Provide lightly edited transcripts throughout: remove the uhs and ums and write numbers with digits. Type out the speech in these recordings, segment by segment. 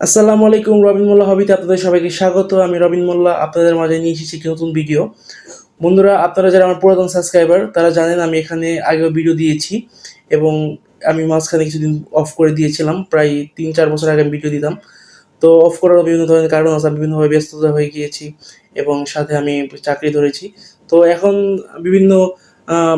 আসসালামু আলাইকুম, রবিন মোল্লা হবিতে আপনাদের সবাইকে স্বাগত। আমি রবিন মোল্লা আপনাদের মাঝে নিয়ে এসেছি একটি নতুন ভিডিও। বন্ধুরা, আপনারা যারা আমার পুরাতন সাবস্ক্রাইবার তারা জানেন আমি এখানে আগেও ভিডিও দিয়েছি এবং আমি মাঝখানে কিছুদিন অফ করে দিয়েছিলাম। প্রায় 3-4 বছর আগে আমি ভিডিও দিতাম। তো অফ করার বিভিন্ন ধরনের কারণ আছে, আমি বিভিন্নভাবে ব্যস্ততা হয়ে গিয়েছি এবং সাথে আমি চাকরি ধরেছি। তো এখন বিভিন্ন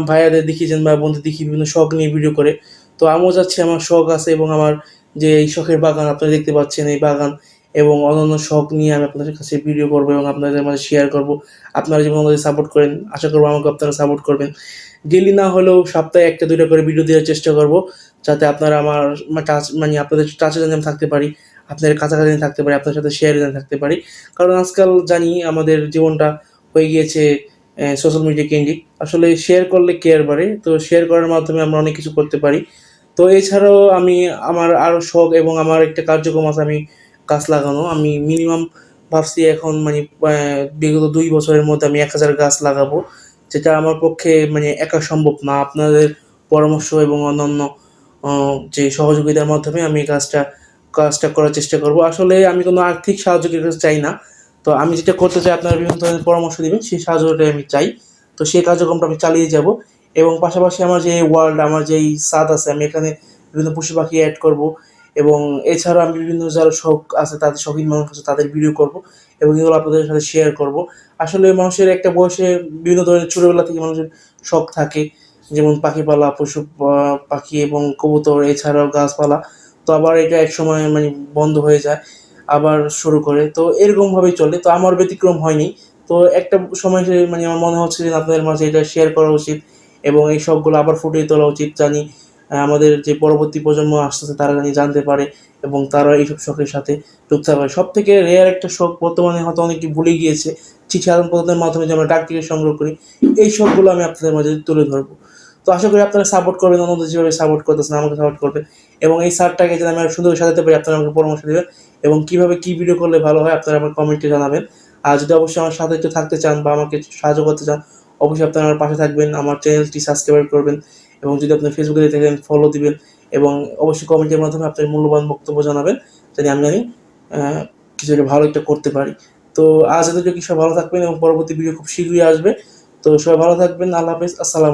ভাইয়াদের দেখিয়েছেন বা বন্ধু দেখি বিভিন্ন শখ নিয়ে ভিডিও করে। তো আমিও যাচ্ছি, আমার শখ আছে এবং আমার যে এই শখের বাগান আপনারা দেখতে পাচ্ছেন, এই বাগান এবং অন্যান্য শখ নিয়ে আমি আপনাদের কাছে ভিডিও করবো এবং আপনাদের মাঝে শেয়ার করব। আপনারা যেমন আমাদের সাপোর্ট করেন, আশা করবো আমাকে আপনারা সাপোর্ট করবেন। ডেইলি না হলেও সপ্তাহে 1-2টা করে ভিডিও দেওয়ার চেষ্টা করব, যাতে আপনারা আমার টাচ মানে আপনাদের টাচে যেন আমি থাকতে পারি, আপনাদের কাছাকাছি যেন থাকতে পারি, আপনার সাথে শেয়ারে যেন থাকতে পারি। কারণ আজকাল জানি আমাদের জীবনটা হয়ে গিয়েছে সোশ্যাল মিডিয়া কেন্দ্রিক। আসলে শেয়ার করলে কেয়ার বাড়ে, তো শেয়ার করার মাধ্যমে আমরা অনেক কিছু করতে পারি। তো এছাড়াও আমি আমার আরও শখ এবং আমার একটা কার্যক্রম আছে, আমি গাছ লাগানো। আমি মিনিমাম ভাবছি এখন মানে বিগত 2 বছরের মধ্যে আমি 1000 গাছ লাগাবো, যেটা আমার পক্ষে মানে একা সম্ভব না। আপনাদের পরামর্শ এবং অন্যান্য যে সহযোগিতার মাধ্যমে আমি কাজটা করার চেষ্টা করব। আসলে আমি কোনো আর্থিক সাহায্য কেউ কাছে চাই না। তো আমি যেটা করতে চাই আপনারা বিভিন্ন ধরনের পরামর্শ দিবেন, সেই সাহায্যটাই আমি চাই। তো সেই কার্যক্রমটা আমি চালিয়ে যাব এবং পাশাপাশি আমার যে ওয়ার্ল্ড, আমার যেই ছাদ আছে, আমি এখানে বিভিন্ন পশু পাখি এড করব এবং এছাড়া আমি বিভিন্ন যারা শখ আছে, তাদের শৌখিন মানুষ আছে তাদের ভিডিও করব এবং এগুলো আপনাদের সাথে শেয়ার করব। আসলে মানুষের একটা বয়সে বিভিন্ন ধরনের ছোটবেলা থেকে মানুষের শখ থাকে, যেমন পাখি পালা, পাখি এবং কবুতর, এছাড়াও গাছপালা। তো আবার এটা একসময় মানে বন্ধ হয়ে যায়, আবার শুরু করে, তো এরকমভাবেই চলে। তো আমার ব্যতিক্রম হয়নি। তো একটা সময় এসে মানে আমার মনে হচ্ছে যে আপনাদের মাঝে এটা শেয়ার করা উচিত এবং এই শখগুলো আবার ফুটিয়ে তোলা উচিত, জানি আমাদের যে পরবর্তী প্রজন্ম আসতেছে তারা জানি জানতে পারে এবং তারা এইসব শখের সাথে যুক্ত হবে। সব থেকে রেয়ার একটা শখ বর্তমানে হয়তো অনেকে ভুলে গিয়েছে, চিঠি আদান প্রদানের মাধ্যমে যে আমরা ডাক টিকিট সংগ্রহ করি, এই শখগুলো আমি আপনাদের মাঝে তুলে ধরবো। তো আশা করি আপনারা সাপোর্ট করবেন, অন্যদের যেভাবে সাপোর্ট করতেছেন আমাকে সাপোর্ট করবেন এবং এই সারটাকে যদি আমি আর সুন্দর সাজাতে পারি আপনারা আমাকে পরামর্শ দেবেন এবং কীভাবে কী ভিডিও করলে ভালো হয় আপনারা আমার কমেন্টে জানাবেন। আর যদি অবশ্যই আমার সাথে একটু থাকতে চান বা আমাকে সাহায্য করতে চান, অবশ্যই আপনারা আমার পাশে থাকবেন, আমার চ্যানেলটি সাবস্ক্রাইব করবেন এবং যদি আপনি ফেসবুকে দেখে থাকেন ফলো দিবেন এবং অবশ্যই কমেন্টের মাধ্যমে আপনার মূল্যবান বক্তব্য জানাবেন, যাতে আমি জানি কিছু একটা ভালো একটা করতে পারি। তো আজ এতটুকু, সব ভালো থাকবেন এবং পরবর্তী ভিডিও খুব শীঘ্রই আসবে। তো সবাই ভালো থাকবেন, আল্লাহ হাফেজ, আসসালাম।